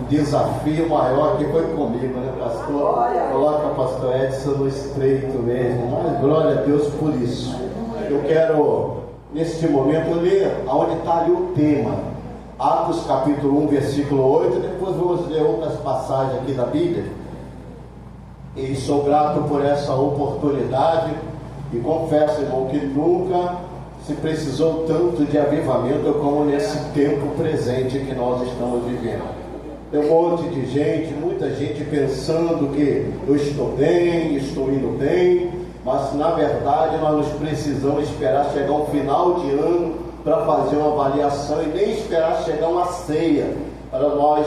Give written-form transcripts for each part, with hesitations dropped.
desafio maior que foi comigo, né, pastor? Coloca o pastor Edson no estreito mesmo, mas glória a Deus por isso. Eu quero, neste momento, ler aonde está ali o tema, Atos capítulo 1, versículo 8, depois vamos ler outras passagens aqui da Bíblia, e sou grato por essa oportunidade, e confesso, irmão, que nunca se precisou tanto de avivamento como nesse tempo presente que nós estamos vivendo. Tem um monte de gente, muita gente pensando que eu estou bem, estou indo bem, mas na verdade nós precisamos esperar chegar um final de ano para fazer uma avaliação e nem esperar chegar uma ceia para nós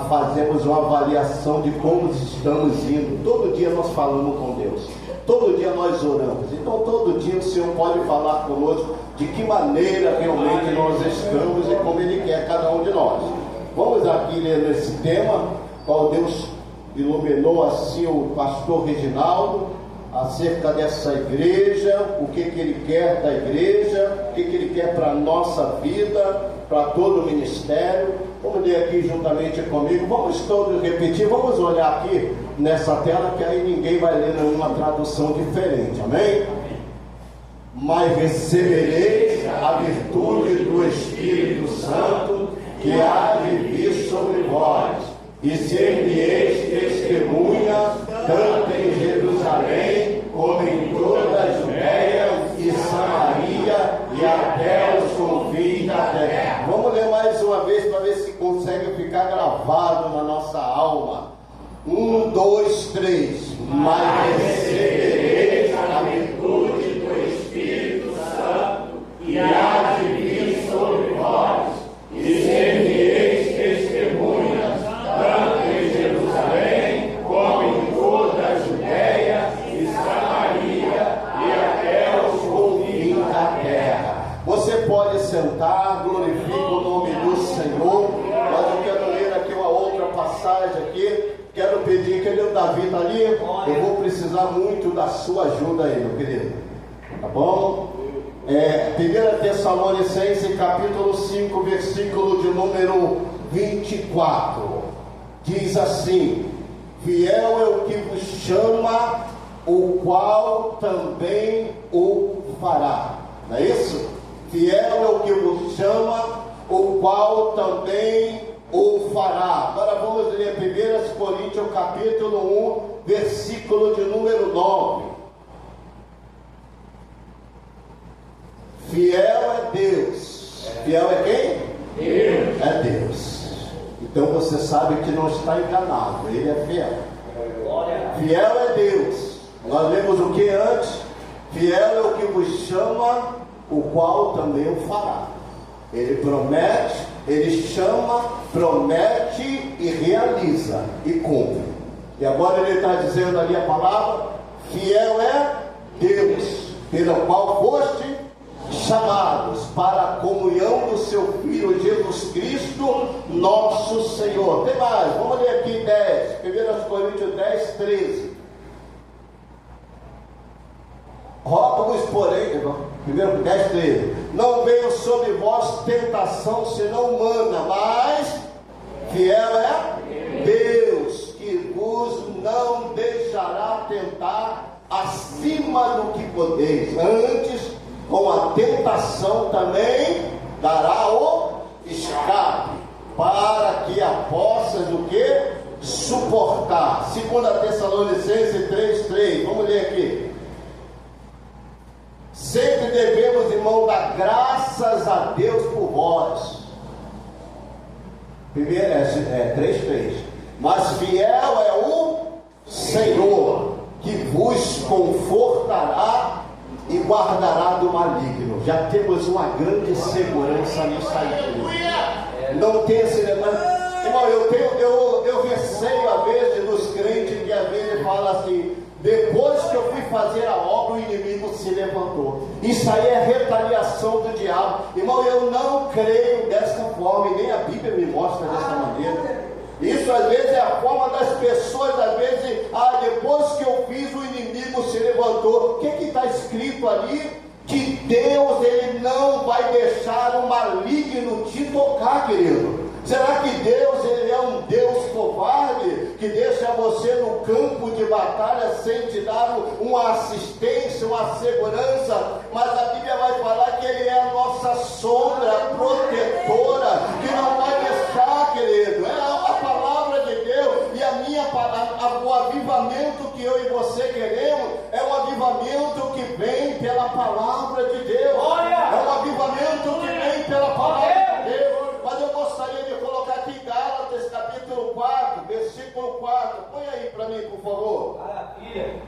fazermos uma avaliação de como estamos indo. Todo dia nós falamos com Deus, todo dia nós oramos, então todo dia o Senhor pode falar conosco de que maneira realmente nós estamos e como Ele quer cada um de nós. Vamos aqui ler esse tema, qual Deus iluminou assim o pastor Reginaldo, acerca dessa igreja, o que Ele quer da igreja, o que Ele quer para a nossa vida, para todo o ministério. Vamos ler aqui juntamente comigo, vamos todos repetir, vamos olhar aqui nessa tela, que aí ninguém vai ler nenhuma tradução diferente, amém? Mas recebereis a virtude do Espírito Santo, que há de vir sobre vós, e ser-me-eis testemunhas, tanto em Jerusalém, como em toda a Judéia e Samaria, e até os confins da terra. Vamos ler mais uma vez, para ver se consegue ficar gravado na nossa alma. 1, 2, 3. Mas recebereis a virtude do Espírito Santo, e há de vir sobre vós, e ser-me-eis testemunhas, tanto em Jerusalém, como em toda a Judéia e Samaria, e até os confins da terra. Você pode sentar, glorifica o nome do Senhor. Mas eu quero ler aqui uma outra passagem aqui. Quero pedir, que o Davi está ali? Eu vou precisar muito da sua ajuda aí, meu querido. Tá bom? 1 Tessalonicenses capítulo 5, versículo de número 24. Diz assim: fiel é o que vos chama, o qual também o fará. Não é isso? Fiel é o que vos chama, o qual também o fará. Agora vamos ler 1 Coríntios capítulo 1, versículo de número 9. Fiel é Deus. Fiel é quem? Deus. É Deus. Então você sabe que não está enganado, Ele é fiel. Fiel é Deus. Nós lemos o que antes? Fiel é o que vos chama, o qual também o fará. Ele promete, Ele chama, promete e realiza e cumpre. E agora Ele está dizendo ali a palavra: fiel é Deus, pelo qual foste chamados para a comunhão do seu Filho Jesus Cristo, nosso Senhor. Tem mais, vamos ler aqui 10, 1 Coríntios 10, 13. Rogo-vos, porém, 1 10, 13: não veio sobre vós tentação senão humana, mas fiel é Deus, que vos não deixará tentar acima do que podeis. Antes, com a tentação também dará o escape, para que a possas o que? Suportar. 2 Tessalonicenses 3:3. Vamos ler aqui. Sempre devemos, irmão, dar graças a Deus por vós. Primeiro 3:3. Mas fiel é o Senhor, que vos confortará e guardará do maligno. Já temos uma grande segurança nisso aí. Não tem esse negócio. Irmão, eu receio a vezes dos crentes que às vezes falam assim: depois que eu fui fazer a obra, o inimigo se levantou. Isso aí é retaliação do diabo. Irmão, eu não creio dessa forma, e nem a Bíblia me mostra dessa maneira. Isso às vezes é a forma das pessoas, às vezes, depois que eu fiz, o inimigo se levantou. O que está escrito ali? Que Deus, Ele não vai deixar o maligno te tocar, querido. Será que Deus, Ele é um Deus que deixa você no campo de batalha sem te dar uma assistência, uma segurança, mas a Bíblia vai falar que Ele é a nossa sombra protetora, que não vai deixar, querido. É a palavra de Deus, e o avivamento que eu e você queremos é um avivamento que vem pela palavra de Deus. É um avivamento que vem pela palavra de Deus. Mas eu gostaria de colocar aqui Gálatas capítulo 4, versículo 4. Põe aí para mim, por favor. Maravilha.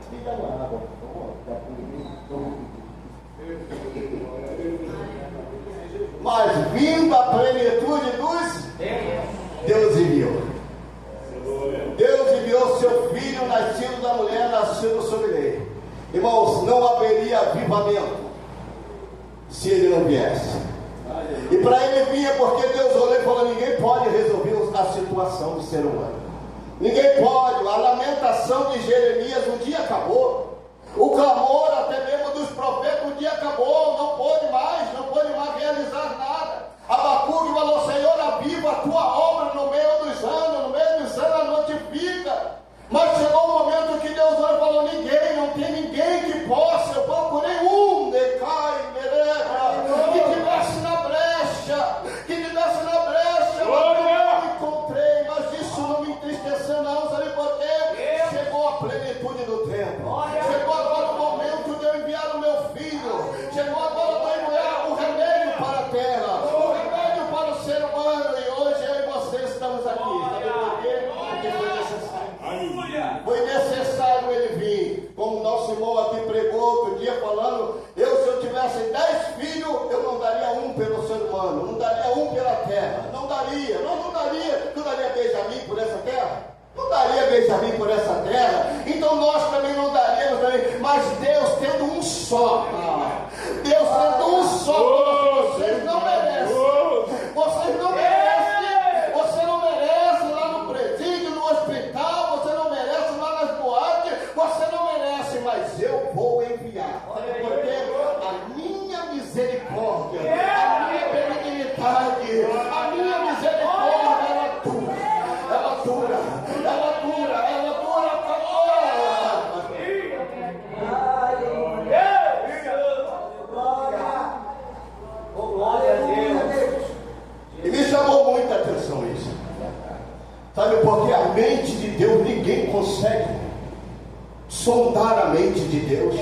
Mas vindo a plenitude dos Deus enviou. Deus enviou seu filho, nascido da mulher, nascido sob lei. Irmãos, não haveria avivamento se ele não viesse. E para ele vinha porque Deus olhou e falou: ninguém pode resolver a situação do ser humano. Ninguém pode. A lamentação de Jeremias um dia acabou. O clamor até mesmo dos profetas um dia acabou. Não pode mais realizar nada. Abacuque falou: Senhor, aviva a tua obra no meio dos anos notifica. Mas chegou um momento que Deus olhou e falou: não tem ninguém que possa. Eu procurei que tivesse na brecha, mas eu não encontrei. Mas isso não me entristeceu, não. Sabe por quê? Chegou a plenitude do tempo. Chegou agora o momento de eu enviar o meu filho. Chegou agora de eu enviar o remédio para a terra, o remédio para o ser humano. E hoje eu e você estamos aqui. Sabe por quê? Porque foi necessário. Foi necessário ele vir. Como nosso irmão aqui pregou outro dia falando: se eu tivesse 10 filhos, eu não daria um pelo ser humano, não daria um pela terra, não daria. Tu daria Benjamim por essa terra? Não daria Benjamim por essa terra. Então nós também não daríamos também. Mas Deus tendo um só, vocês não merecem. Você não merece lá no presídio, no hospital, você não merece lá nas boates, você não merece, mas eu vou enviar. Porque a minha misericórdia, a minha benignidade, a minha misericórdia, ela dura. E me chamou muita atenção isso. Sabe, porque a mente de Deus ninguém consegue sondar a mente de Deus.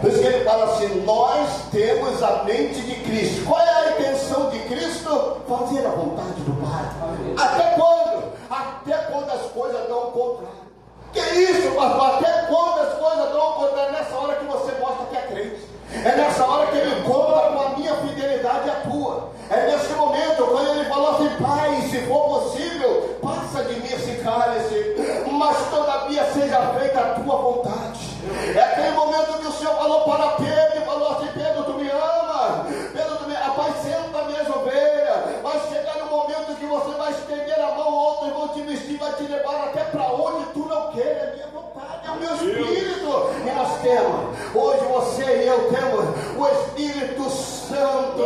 Por isso que ele fala assim: nós temos a mente de Cristo. Qual é a intenção de Cristo? Fazer a vontade do Pai. Até quando? Até quando as coisas dão o contrário. Que isso, pastor? Até quando as coisas dão o contrário? É nessa hora que você mostra que é crente. É nessa hora que ele conta com a minha fidelidade e a tua. É nesse momento, quando ele falou assim: Pai, se for possível, passa de mim esse cálice, mas todavia seja feita a tua vontade. É aquele momento que o Senhor falou para Pedro, e falou assim: Pedro, tu me ama? Pedro, tu me apacenta minhas ovelhas. Vai chegar no momento que você vai estender a mão, outros vão te vestir, vai te levar até para onde tu não queres. É minha vontade, é o meu Espírito. E nós temos, hoje você e eu temos o Espírito Santo.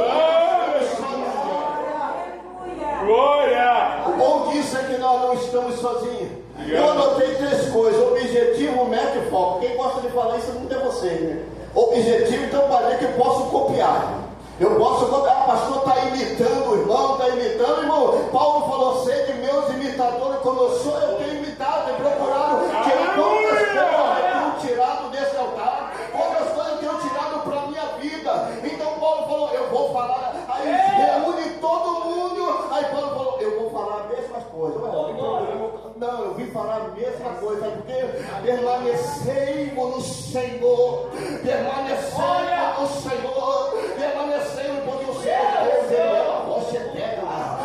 Glória! O bom disso é que nós não estamos sozinhos. Eu anotei 3 coisas: objetivo, meta e foco. Quem gosta de falar isso muito é você, né? Objetivo, então, para ver que eu posso copiar. Eu posso copiar. Pastor está imitando o irmão, está imitando o irmão. Paulo falou: sede meus imitadores, como eu sou, eu tenho imitado, tenho procurado tirar quantas coisas eu tenho tirado desse altar, quantas coisas eu tenho tirado para a minha vida. Então Paulo falou: eu vou falar. Aí reúne todo mundo. Aí Paulo falou: eu vou falar a mesma coisa. Não, eu vim falar a mesma coisa, porque permanecei-mo no Senhor, permanecei-mo no Senhor, permanecei-mo, porque o Senhor Deus é a rocha eterna.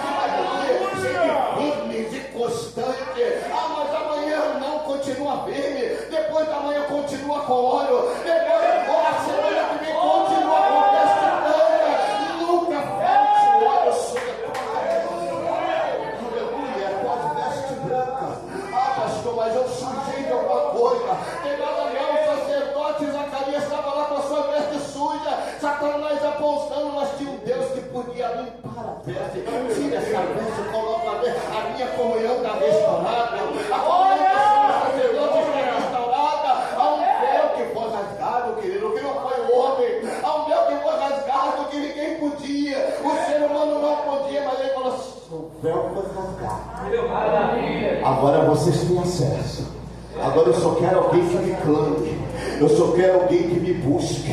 Seja firmes e constante. Mas amanhã não continua firme, depois da manhã continua com óleo, depois da semana que vem continua com testemunha. Nunca falte óleo sobre a tua cabeça. Aleluia, pode veste branca. Pastor, mas eu sujei de alguma coisa. Pegava lá, o sacerdote Zacarias estava lá com a sua veste suja, Satanás apontando, mas tinha um Deus que podia limpar a veste. Tira essa veste, coloca a minha comunhão está restaurada, a comunhão Agora vocês têm acesso. Agora eu só quero alguém que me clame. Eu só quero alguém que me busque.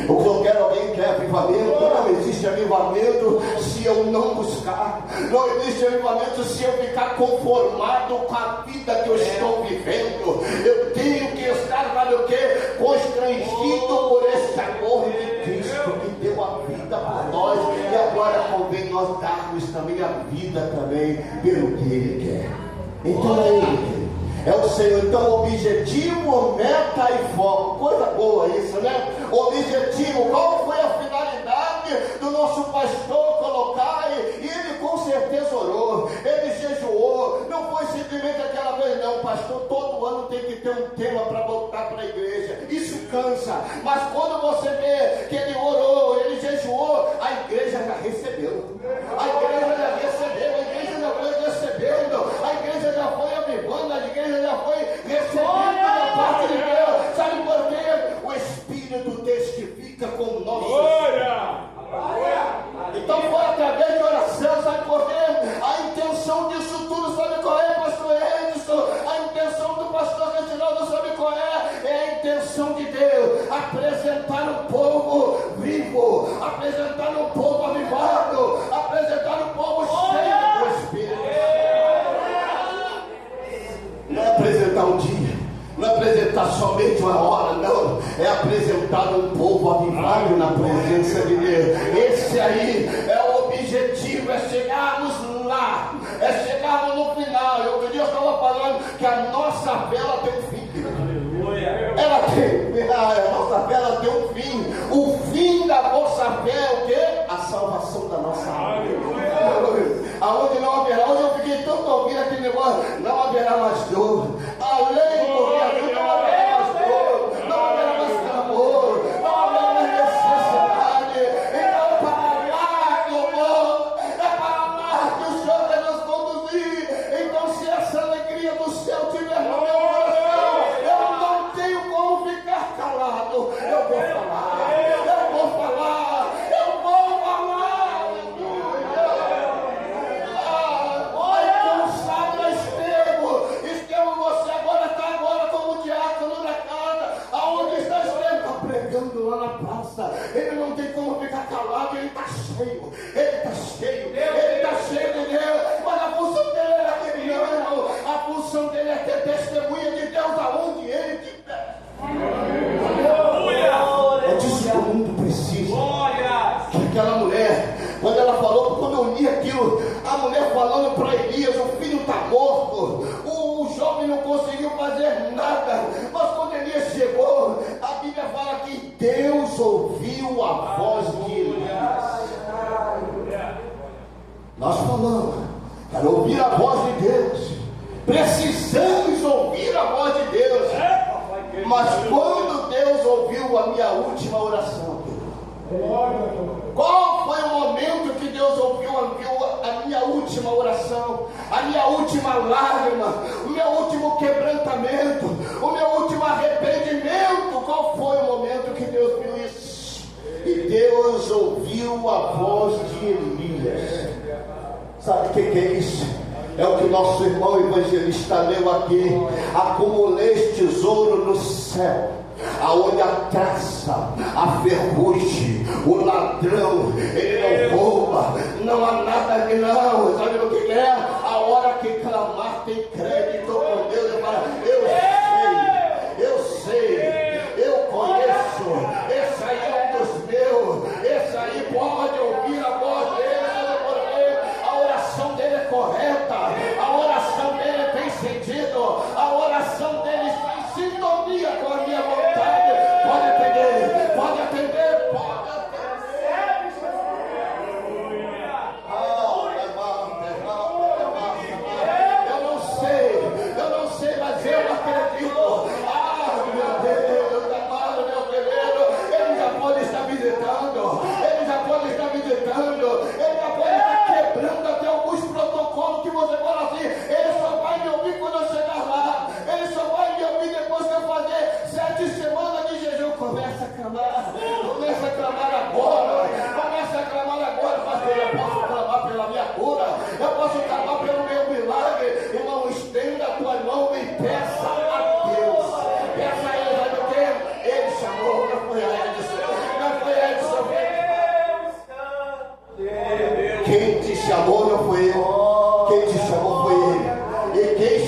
Eu só quero alguém que é avivamento. Não existe avivamento se eu não buscar. Não existe avivamento se eu ficar conformado com a vida que eu estou vivendo. Eu tenho que estar, sabe o quê? Constrangido por esse amor de Cristo que deu a vida por nós. E agora convém nós darmos também a vida também pelo que Ele quer. Então é Ele. É o Senhor. Então, objetivo, meta e foco. Coisa boa isso, né? Objetivo. Qual foi a finalidade do nosso pastor colocar? E ele com certeza orou. Ele jejuou. Não foi simplesmente aquela vez, não. Pastor, todo ano tem que ter um tema para voltar para a igreja. Isso cansa. Mas quando você vê que ele orou, ele jejuou, a igreja já recebeu. A igreja já recebeu. A igreja já foi recebendo. A igreja já foi avivando. A igreja já foi recebendo da parte de Deus. Sabe por quê? O Espírito testifica com o nosso Espírito. Então foi através de oração. Sabe por quê? A intenção disso tudo, sabe qual é, pastor Edson? A intenção do pastor Reginaldo, sabe qual é? É a intenção de Deus. Apresentar um povo vivo. Apresentar um povo avivado. Apresentar um povo cheio do Espírito. Não é apresentar um dia, não é apresentar somente uma hora, não. É apresentar um povo avivado na presença de Deus. Esse aí é o objetivo, é chegarmos lá, é chegarmos no final. Eu estava falando que a nossa vela tem um fim. Ela tem, a nossa vela tem um fim. O fim da nossa fé é o quê? A salvação da nossa alma. Aonde não haverá, onde eu fiquei tanto ouvindo aquele negócio, não haverá mais dor. Além do que não haverá mais dor, não haverá mais clamor, não haverá mais necessidade. Então, para lá que eu vou, é para lá que o Senhor vai nos conduzir. Então, se essa alegria do céu tiver no meu coração, eu não tenho como ficar calado. Eu vou falar, eu vou falar, eu vou falar. Você agora está como diácono na casa, aonde está Estevão? Está pregando lá na praça. Ele não tem como ficar calado, ele está cheio, ele está cheio, ele está cheio de Deus. Mas a função dele é aquele não, a função dele é ter testemunha de Deus aonde ele estiver. É disso que o mundo precisa. Que aquela mulher, quando ela falou, quando eu li aquilo, a mulher falando para Elias, o filho está morto, o jovem não conseguiu fazer nada, mas quando Elias chegou, a Bíblia fala que Deus ouviu a voz de Elias. Nós falamos, quero ouvir a voz de Deus, precisamos ouvir a voz de Deus. Mas quando Deus ouviu a minha última oração, qual foi o momento que Deus ouviu a minha última oração, a minha última lágrima, o meu último quebrantamento, o meu último arrependimento? Qual foi o momento que Deus viu isso? E Deus ouviu a voz de Elias. Sabe o que é isso? É o que o nosso irmão evangelista leu aqui. Acumulei tesouro no céu, aonde a traça, a ferrugem, o ladrão, ele não rouba, não há nada ali não. Sabe o que é? A hora que clamar tem crédito com Deus. Ele fala, eu sei, eu conheço, esse aí é um dos meus, esse aí pode ouvir a voz dele, porque a oração dele é correta, a oração dele tem sentido, a oração dele tem sintonia com a minha vontade. Pode atender, pode atender, pode atender. Eu não sei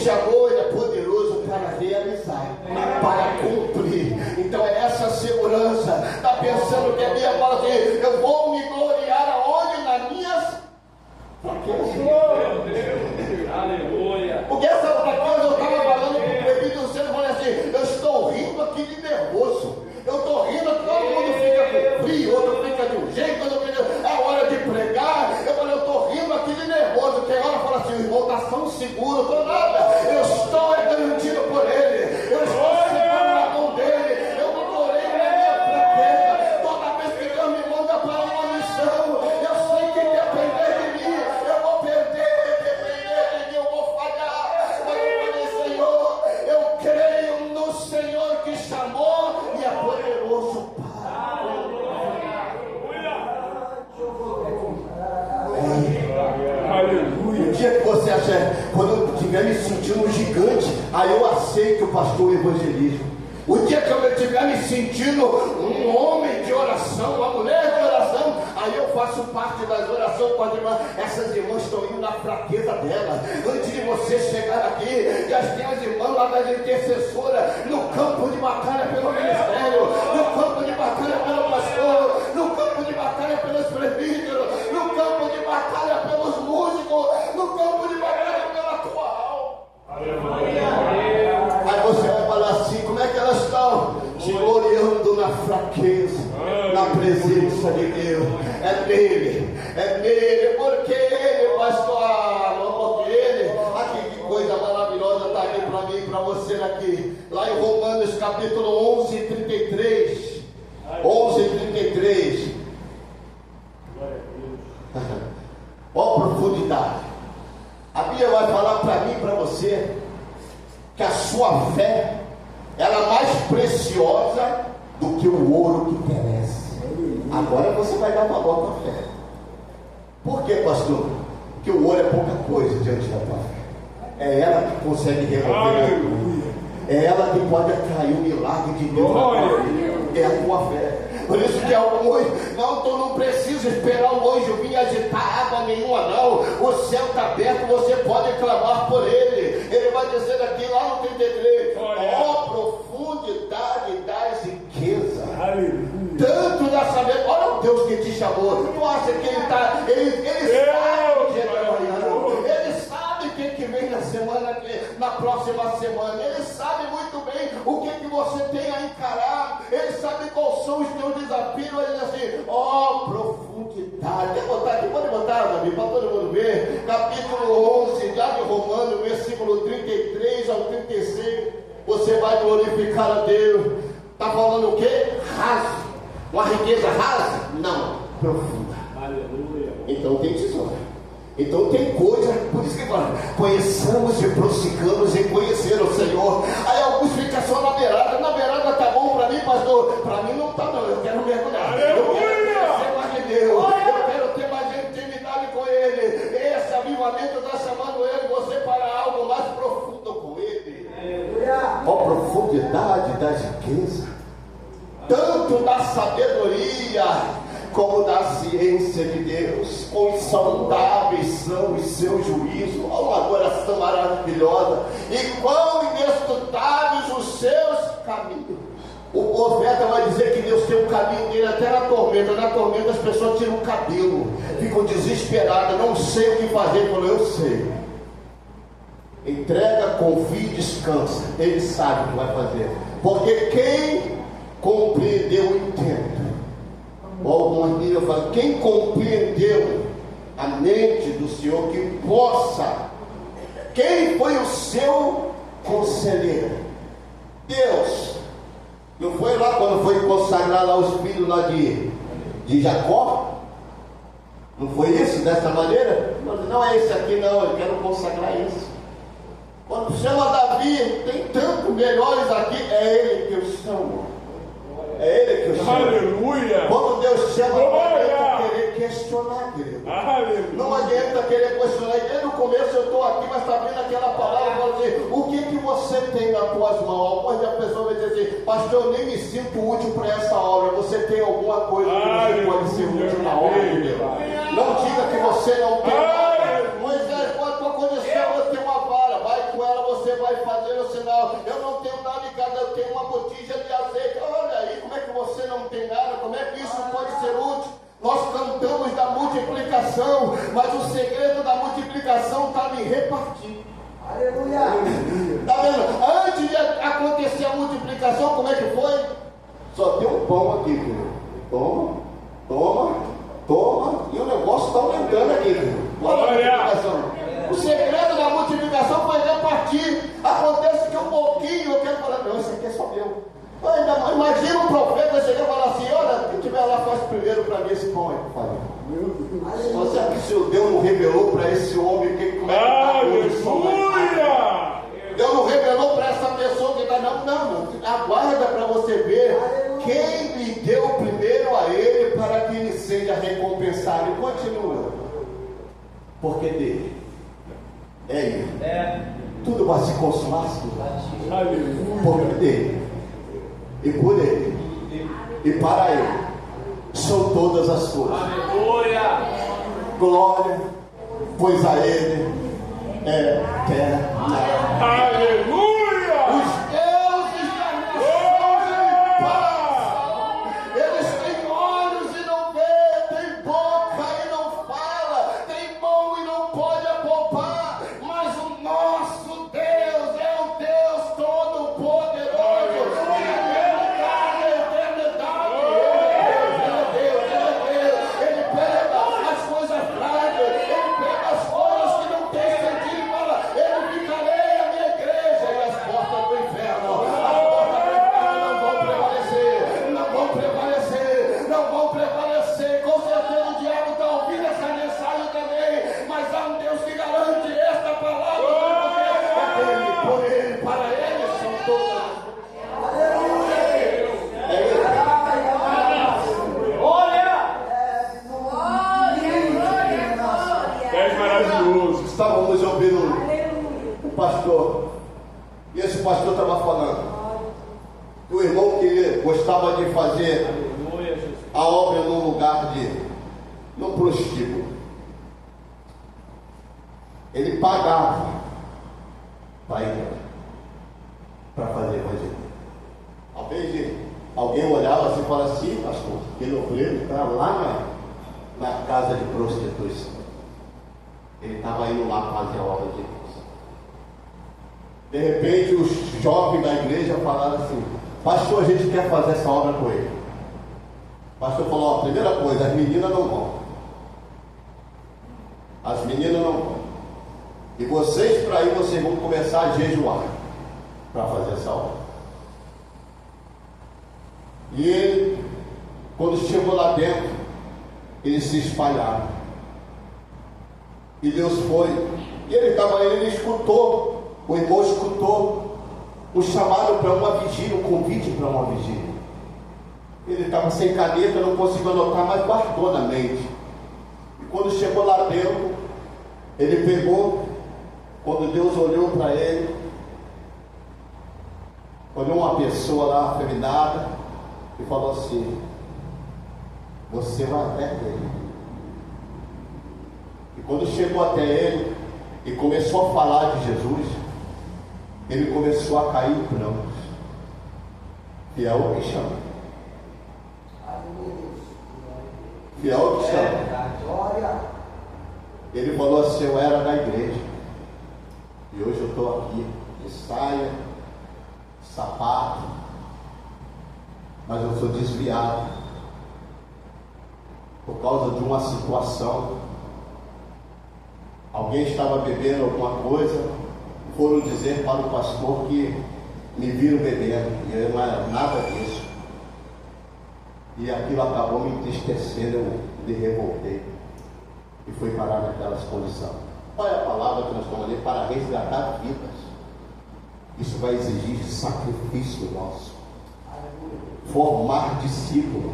chamou, Ele é poderoso para realizar, para cumprir. Então é essa segurança. Está pensando que a Bíblia fala assim: eu vou me gloriar aonde? Nas minhas fraquezas. Aleluia. Porque essa fraqueza eu estava falando com o presbítero, você falou assim: eu estou rindo aqui de nervoso. Eu estou rindo, todo mundo fica com frio, outro fica de um jeito, outro fica... é hora de pregar. Eu falei: eu estou rindo aqui de nervoso. Tem hora fala assim: o irmão está tão seguro, estou nada. Eu estou garantido por ele. Eu estou seguro na mão dele. Eu me glorei na minha fraqueza. Toda vez que Deus me manda para uma missão, eu sei que depender de mim, eu vou perder, depender de mim, eu vou falhar. Mas eu falei: Senhor, eu creio no Senhor que chamou e é poderoso para. Aleluia. O dia que você acha, quando eu estiver me sentindo um gigante, aí eu aceito o pastor evangelismo. O dia que eu estiver me sentindo um homem de oração, uma mulher de oração, aí eu faço parte das orações com as irmãs. Essas irmãs estão indo na fraqueza delas. Antes de você chegar aqui, já tem as irmãs lá das intercessoras, no campo de batalha pelo ministério, no campo de batalha pelo pastor, no campo de batalha pelos presbíteros, no campo de batalha pelos músicos, no campo de batalha pela tua alma. Aí você vai falar assim: como é que elas estão? Se gloriando na fraqueza, na presença de Deus. É nele, porque ele, pastor, porque ele. Aqui, que coisa maravilhosa está aqui para mim e para você aqui. Lá em Romanos capítulo 11, 33. 11, 33. Olha a profundidade. A Bíblia vai falar para mim e para você que a sua fé, ela é mais preciosa do que o ouro que perece. Agora você vai dar valor à fé. Por quê, pastor? Porque o ouro é pouca coisa diante da tua fé. É ela que consegue remover tudo. É ela que pode atrair o milagre de Deus na tua vida. É a tua fé. Por isso que alguns, não precisa esperar o anjo vir agitar água nenhuma, não. O céu está aberto, você pode clamar por ele. Ele vai dizer aqui lá no 33: ó profundidade das riquezas. Aleluia. Tanto da sabedoria. Olha o Deus que te chamou. Tu acha que ele está, ele sabe o dia da manhã. Ele sabe o que vem na semana, na próxima semana. Ele sabe muito bem o que você tem a encarar. Ele sabe quais são os teus desafios. Ele diz assim: ó profundidade. Quer botar aqui? Pode botar, Davi, para todo mundo ver. Capítulo 11, já de Romanos, versículo 33 ao 36. Você vai glorificar a Deus. Está falando o quê? Raso. Uma riqueza rasa? Não, profunda. Aleluia. Então tem tesoura. Então tem coisa. Por isso que fala: conheçamos e prossigamos em conhecer o Senhor. Aí alguns ficam só na beirada. Na beirada tá bom para mim, pastor? Para mim não tá, não. Eu quero mergulhar. Eu quero conhecer mais de Deus. Eu quero ter mais intimidade com Ele. Esse avivamento está chamando Ele, você, para algo mais profundo com Ele. Ó profundidade das riquezas, tanto da sabedoria como da ciência de Deus. Quão insondáveis são os seus juízos. Olha uma adoração maravilhosa. E quão inescrutáveis os seus caminhos. O profeta vai dizer que Deus tem um caminho dele até na tormenta. Na tormenta as pessoas tiram o cabelo, ficam desesperadas, não sei o que fazer. Ele falou: eu sei. Entrega, confia e descansa. Ele sabe o que vai fazer. Porque quem compreendeu o intento, algumas Bíblias falam: quem compreendeu a mente do Senhor, que possa. Quem foi o seu conselheiro? Deus. Não foi lá quando foi consagrar lá os filhos lá de Jacó? Não foi isso, dessa maneira? Não é esse aqui não, eu quero consagrar esse. Quando chama Davi, tem tantos melhores aqui, é ele que eu chamo. É ele que eu chamo. Aleluia. Quando Deus chama, não adianta querer questionar, querido. Aleluia. Não adianta querer questionar. Desde o começo eu estou aqui, mas está vendo aquela palavra, fala assim: o que você tem nas tuas mãos? Algumas da pessoa vai dizer assim: pastor, eu nem me sinto útil para essa obra. Você tem alguma coisa que você pode ser útil na obra de Deus. Não diga que você não tem nada. Moisés, qual a tua condição? Você tem uma vara, vai com ela, você multiplicação estava em repartir. Aleluia. Está vendo? Antes de acontecer a multiplicação, como é que foi? Só tem um pão aqui, filho. Toma, toma, toma. E o negócio está aumentando aqui, filho. Olha a multiplicação. O segredo da multiplicação foi repartir. Acontece que um pouquinho, eu quero falar, não, isso aqui é só meu. Imagina um profeta chegar e falar assim: olha, quem tiver lá faz primeiro para mim esse pão aí, por favor. Você sabe que se o Deus não revelou para esse homem como é que está Aleluia! Deus não revelou para essa pessoa que está, não, aguarda para você ver quem lhe deu primeiro a ele para que ele seja recompensado. E continua, porque dele é ele. Tudo vai se consumar, Aleluia! porque dele e por ele e para ele são todas as coisas. Glória, pois a ele é eterna. Aleluia! Os deuses da nação passam. Eles têm olhos e não vê, têm boca e não fala, têm mão e não pode apalpar. Mas o nosso Deus é o Deus Todo-Poderoso. Ele pega as coisas frágeis, ele pega as coisas que não têm sentido e fala: ele ficarei a minha igreja, e as portas do inferno não vão prevalecer, não vão prevalecer, não vão prevalecer. Com certeza o diabo está ouvindo essa mensagem também, mas há um Deus que garante esta palavra, porque é dele, por ele, para ele são todas. És maravilhoso. Estávamos ouvindo o pastor, e esse pastor estava falando que o irmão que gostava de fazer a obra num lugar num prostíbulo, ele pagava para ir para fazer evangelho. Ao vez de alguém olhava assim e falava assim: pastor, aquele obreiro está lá na casa de prostituição. Ele estava indo lá fazer a obra de Deus. De repente, os jovens da igreja falaram assim: pastor, a gente quer fazer essa obra com ele. O pastor falou: ó, primeira coisa, as meninas não vão. As meninas não vão. E vocês, para ir, vocês vão começar a jejuar para fazer essa obra. E ele, quando chegou lá dentro, eles se espalharam. E Deus foi. E ele estava aí, ele escutou, o irmão escutou o chamado para uma vigília, um convite para uma vigília. Ele estava sem caneta, não conseguiu anotar, mas guardou na mente. E quando chegou lá dentro, ele pegou, quando Deus olhou para ele, olhou uma pessoa lá afeminada e falou assim: você vai até ele. E quando chegou até ele e começou a falar de Jesus, ele começou a cair em prantos. Fiel que chama. Fiel que chama. Ele falou assim: eu era da igreja e hoje eu estou aqui de saia, sapato, mas eu sou desviado por causa de uma situação. Alguém estava bebendo alguma coisa, foram dizer para o pastor que me viram bebendo, e eu não era nada disso. E aquilo acabou me entristecendo, eu me revoltei e fui parar naquelas condições. Qual é a palavra que nós estamos ali? Para resgatar vidas. Isso vai exigir sacrifício nosso, formar discípulo.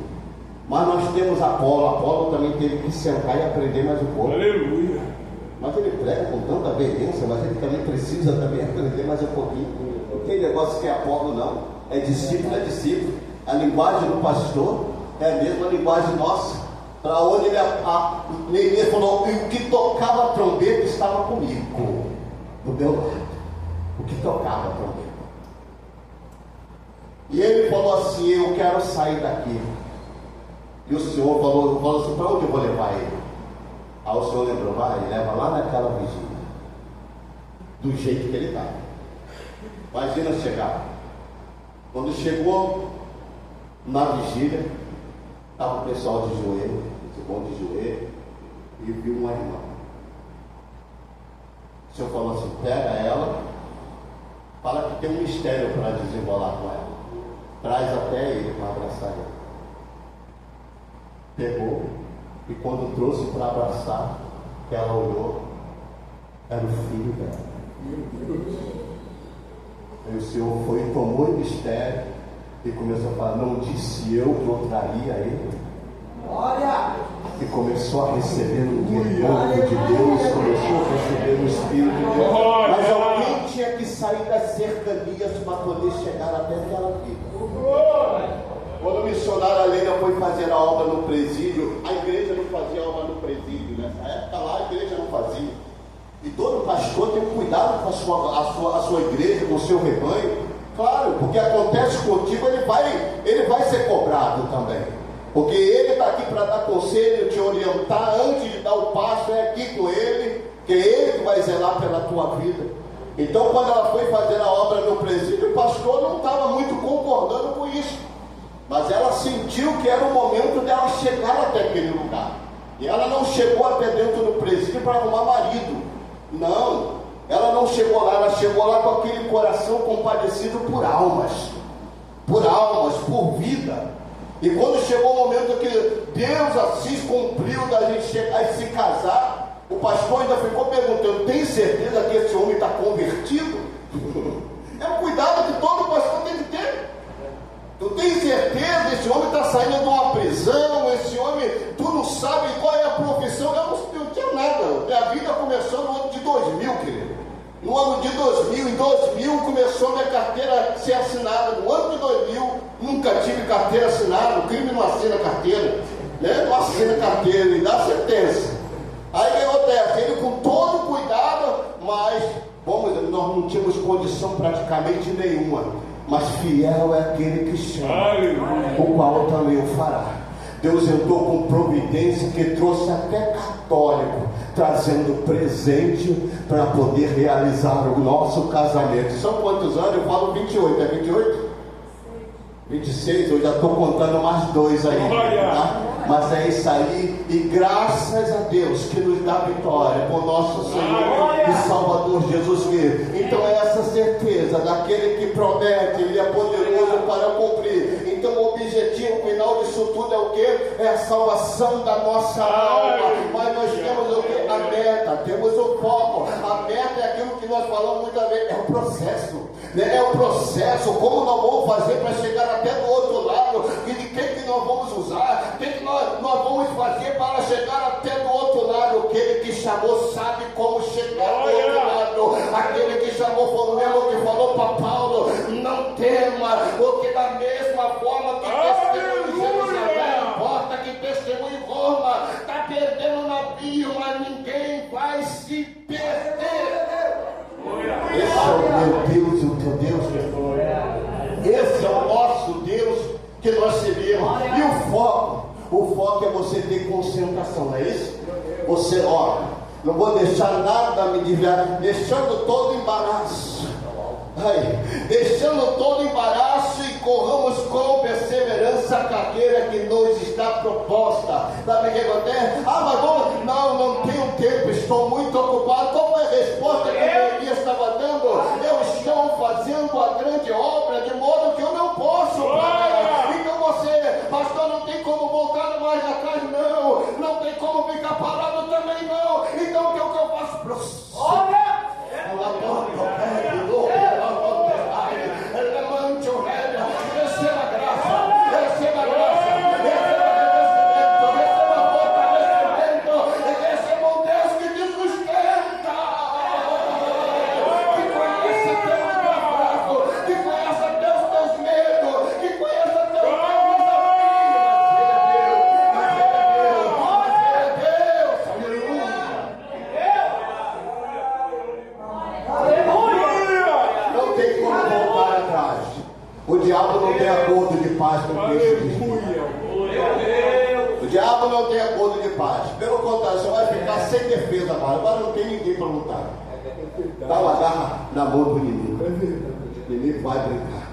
Mas nós temos Apolo também teve que sentar e aprender mais um pouco. Aleluia! Mas ele prega com tanta veemência, mas ele também precisa também aprender mais um pouquinho. Não tem negócio que é Apolo, não. É discípulo, é discípulo. A linguagem do pastor é a mesma linguagem nossa. Para onde ele falou: o que tocava a trombeta estava comigo, do meu lado. O que tocava a trombeta. E ele falou assim: eu quero sair daqui. E o Senhor falou assim: para onde eu vou levar ele? Aí o Senhor lembrou: vai, leva lá naquela vigília. do jeito que ele estava. Imagina chegar. Quando chegou na vigília, estava o pessoal de joelho, esse bom de joelho, e viu uma irmã. O senhor falou assim: pega ela, fala que tem um mistério para desenrolar com ela, traz até ele para abraçar ele. Pegou, e quando trouxe para abraçar, ela olhou, era o filho dela. Aí o Senhor foi, tomou o mistério e começou a falar: não disse eu que eu traria ele? Olha! E começou a receber o perdão de Deus, começou a receber o Espírito de Deus. Mas alguém tinha que sair das cercanias para poder chegar até aquela vida. Quando o missionário Helena foi fazer a obra no presídio, a igreja não fazia obra no presídio. Nessa época lá a igreja não fazia. E todo pastor tem cuidado com a sua igreja, com o seu rebanho. Claro, porque acontece contigo, ele vai ser cobrado também. Porque ele está aqui para dar conselho, te orientar. Antes de dar o passo, é aqui com ele, que é ele que vai zelar pela tua vida. Então, quando ela foi fazer a obra no presídio, o pastor não estava muito concordando com isso. Mas ela sentiu que era o momento dela chegar até aquele lugar. E ela não chegou até dentro do presídio para arrumar marido. Não, ela não chegou lá, ela chegou lá com aquele coração compadecido por almas, por vida. E quando chegou o momento que Deus assim cumpriu da gente chegar e se casar, o pastor ainda ficou perguntando: tem certeza que esse homem está convertido? É um cuidado que todo pastor tem que ter. Tu tem certeza? Esse homem está saindo de uma prisão, esse homem, tu não sabe qual é a profissão. Eu não tinha nada. Minha vida começou no ano de 2000, querido. No ano de 2000, em 2000 começou minha carteira a ser assinada. No ano de 2000, nunca tive carteira assinada. O crime não assina carteira, né? Não assina carteira, ele dá sentença. Aí o que acontece? Ele com todo cuidado, mas, nós não tínhamos condição praticamente nenhuma. Mas fiel é aquele que chama, o qual também o fará. Deus entrou com providência que trouxe até católico, trazendo presente para poder realizar o nosso casamento. São quantos anos? Eu falo 28, é 28? 26, eu já estou contando mais 2 aí, tá? Mas é isso aí, e graças a Deus que nos dá vitória com nosso Senhor e Salvador Jesus Cristo. Então é essa certeza daquele que promete, ele é poderoso para cumprir. Então o objetivo final disso tudo é o que? É a salvação da nossa alma. Mas nós temos o que? A meta, temos o foco. A meta é aquilo que nós falamos muitas vezes, é o processo, né? É o processo, como nós vamos fazer para chegar até do outro lado, e de que nós vamos usar, o que nós vamos fazer para chegar até do outro lado. Aquele que chamou sabe como chegar do outro lado. Aquele que chamou foi o mesmo que falou para Paulo: não tema, porque da mesma forma que testemunho em Jerusalém, importa que testemunho em Roma, está perdendo navio, mas ninguém vai se perder. Esse é o meu Deus e o teu Deus, esse é o nosso Deus que nós servimos. E o foco é você ter concentração, não é isso? Você, não vou deixar nada me desviar, deixando todo embaraço, deixando todo embaraço, e corramos com perseverança a carreira que nos está proposta. Sabe o que acontece? Mas vamos, não tenho tempo, estou muito ocupado. Qual foi a resposta que Elias estava dando? Eu estou fazendo a grande obra, de modo que eu não posso parar. Então você, pastor, não tem como voltar mais atrás, não tem como ficar parado também, não. Então o que eu faço? Processo. Levante o rédea, receba graça, receba fortalecimento, receba um Deus que te sustenta, que conhece teu lugar fraco, que conhece teus medos, que conhece teus desafios. Não tem como voltar atrás. O diabo não tem acordo de paz com Cristo. O diabo não tem acordo de paz. Pelo contrário, você vai ficar sem defesa, agora não tem ninguém para lutar. Dá uma garra na mão do inimigo. O inimigo vai brincar.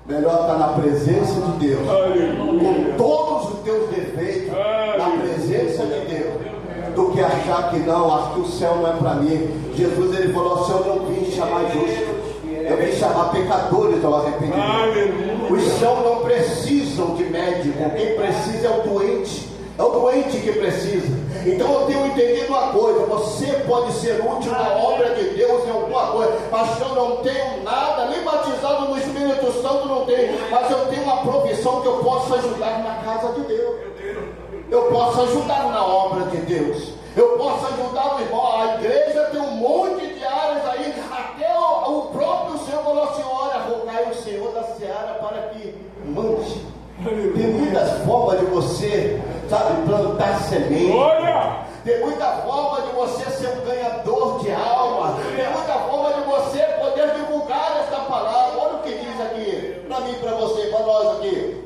Melhor estar na presença de Deus, com todos os teus defeitos, na presença de Deus, do que achar que não, acho que o céu não é para mim. Jesus, ele falou assim: eu não vim chamar justos, eu vim chamar pecadores ao arrependimento. Os céus não precisam de médico, quem precisa é o doente. É o doente que precisa. Então eu tenho entendido uma coisa: você pode ser útil na obra de Deus em alguma coisa. Pastor, não tenho nada, nem batizado no Espírito Santo não tenho, mas eu tenho uma provisão que eu posso ajudar na casa de Deus. Eu posso ajudar na obra de Deus. Eu posso ajudar o irmão. A igreja tem um monte de áreas aí. Até o próprio Senhor falou assim: olha, rogai o Senhor da seara para que mande. Tem muitas formas de você, sabe, plantar semente. Tem muita forma de você ser um ganhador de alma. Tem muita forma de você poder divulgar esta palavra. Olha o que diz aqui, para mim, para você, para nós aqui.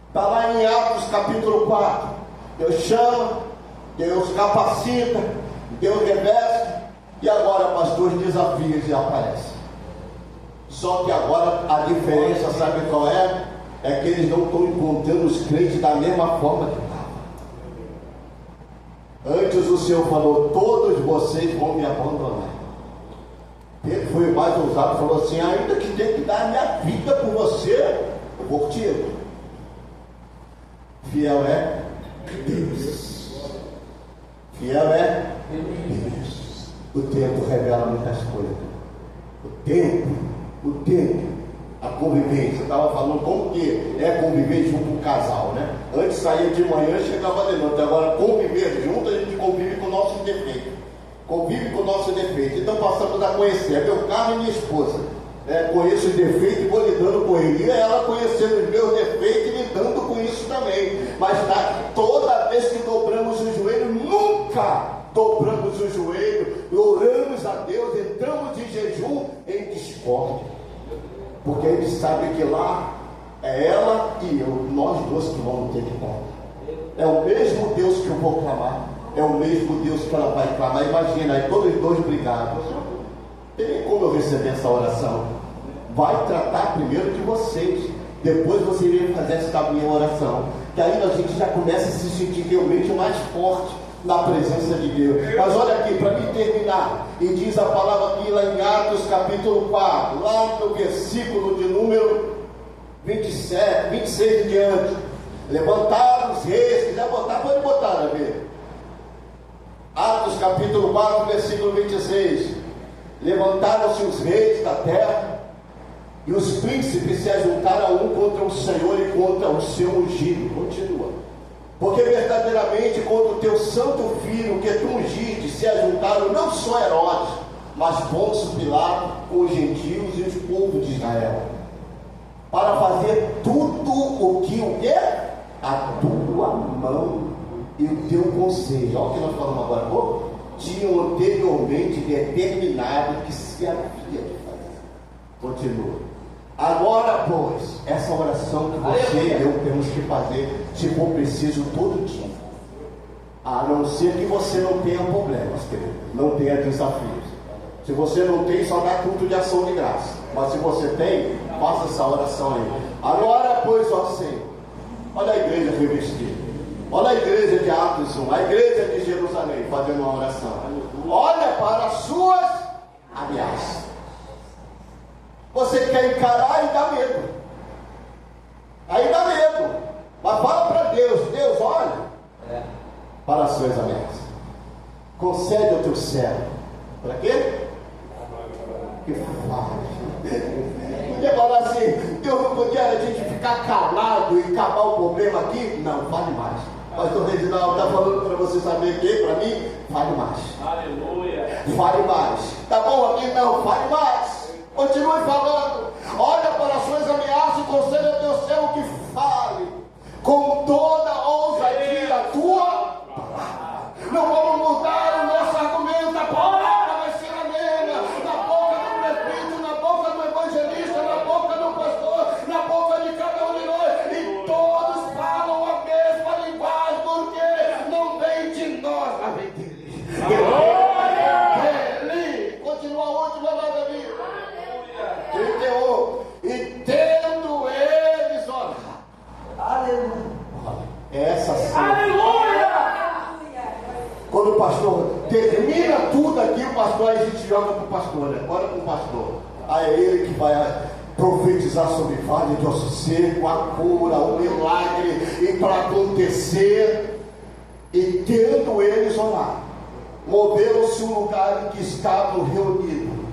Está lá em Atos capítulo 4. Deus chama, Deus capacita, Deus reveste. E agora, pastor, os desafios aparecem. Só que agora a diferença, sabe qual é? É que eles não estão encontrando os crentes da mesma forma que estavam. Antes o Senhor falou: todos vocês vão me abandonar. Ele foi mais ousado, falou assim: ainda que tenha que dar a minha vida por você, eu vou contigo. Fiel é Deus. Fiel é Deus. O tempo revela muitas coisas. O tempo. A convivência, eu estava falando como que é conviver junto com o casal, né? Antes saía de manhã e chegava de noite. Agora conviver junto, a gente convive com o nosso defeito. Convive com o nosso defeito. Então passamos a conhecer. É meu carro e minha esposa. Conheço os defeitos e vou lidando com ele. E ela conhecendo os meus defeitos e lidando com isso também. Mas toda vez que dobramos o joelho, nunca dobramos o joelho, oramos a Deus, entramos em jejum em discórdia. Porque a gente sabe que lá é ela e eu, nós dois que vamos ter que dar. É o mesmo Deus que eu vou clamar, é o mesmo Deus que ela vai clamar. Imagina, aí todos os dois brigados. Não tem como eu receber essa oração. Vai tratar primeiro de vocês, depois você vem fazer essa minha oração. Que aí a gente já começa a se sentir realmente mais forte na presença de Deus. Mas olha aqui, para mim terminar, e diz a palavra aqui lá em Atos capítulo 4, lá no versículo de número 27, 26 em diante. Levantaram os reis, se quiser botar, pode botar, Davi. Atos capítulo 4, versículo 26. Levantaram-se os reis da terra, e os príncipes se ajuntaram um contra o Senhor e contra o seu ungido. Continua. Porque verdadeiramente contra o teu santo filho que tu ungiste se ajuntaram não só Herodes, mas Pôncio Pilato com os gentios e os povos de Israel, para fazer tudo o que a tua mão e o teu conselho, olha o que nós falamos agora há pouco, tinham anteriormente determinado que se havia de fazer. Continua. Agora, pois, essa oração que você e eu temos que fazer, se for preciso, todo dia. A não ser que você não tenha problemas, querido, não tenha desafios. Se você não tem, só dá culto de ação de graça. Mas se você tem, faça essa oração aí. Agora, pois, ó Senhor, olha a igreja revestida. Olha a igreja de Atos 1, a igreja de Jerusalém, fazendo uma oração. Olha para as suas ameaças. Você quer encarar e dá medo. Aí dá medo. Mas fala para Deus: Deus, olha para as suas ameaças. Concede ao teu servo. Para quê? Que faz. Podia falar assim: Deus, não podia a gente ficar calado e acabar o problema aqui? Não, fale mais. Pastor Reginaldo está falando para você saber que, para mim, fale mais. Aleluia. Fale mais. Tá bom aqui? Não, fale mais. Continue falando. Olha para as suas ameaças e concede ao teu servo que fale com toda a ousadia a tua palavra. Não vamos mudar o nosso argumento. A palavra vai ser a mesma na boca do prefeito, na boca do evangelista, na boca do pastor, na boca de cada um de nós. E todos falam a mesma linguagem, porque não vem de nós, mas vem dele. 31. E tendo eles orado. Aleluia. Essa sim. Aleluia! Quando o pastor termina tudo aqui, o pastor, aí a gente joga para o pastor, né? Ora para o pastor. Aí é ele que vai profetizar sobre vale de osso seco, a cura, o milagre, e para acontecer. E tendo eles orado, moveram-se um lugar em que estavam reunidos,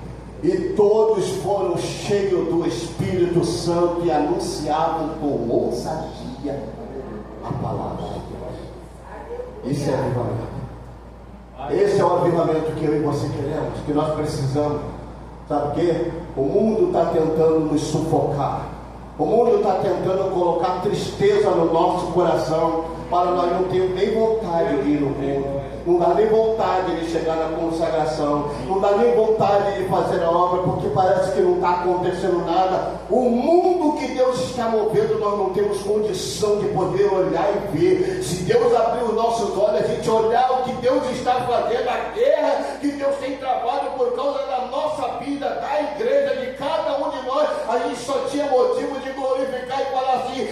e todos foram cheios do Espírito Santo e anunciavam com ousadia a palavra de Deus. Isso é avivamento. Esse é o avivamento que eu e você queremos, que nós precisamos. Sabe o quê? O mundo está tentando nos sufocar. O mundo está tentando colocar tristeza no nosso coração, para nós não termos nem vontade de ir no culto, não dá nem vontade de chegar na consagração, não dá nem vontade de fazer a obra, porque parece que não está acontecendo nada. O mundo que Deus está movendo, nós não temos condição de poder olhar e ver. Se Deus abrir os nossos olhos, a gente olhar o que Deus está fazendo, a guerra que Deus tem travado por causa da nossa vida, da igreja, de cada um de nós, a gente só tinha motivo de glorificar e falar assim: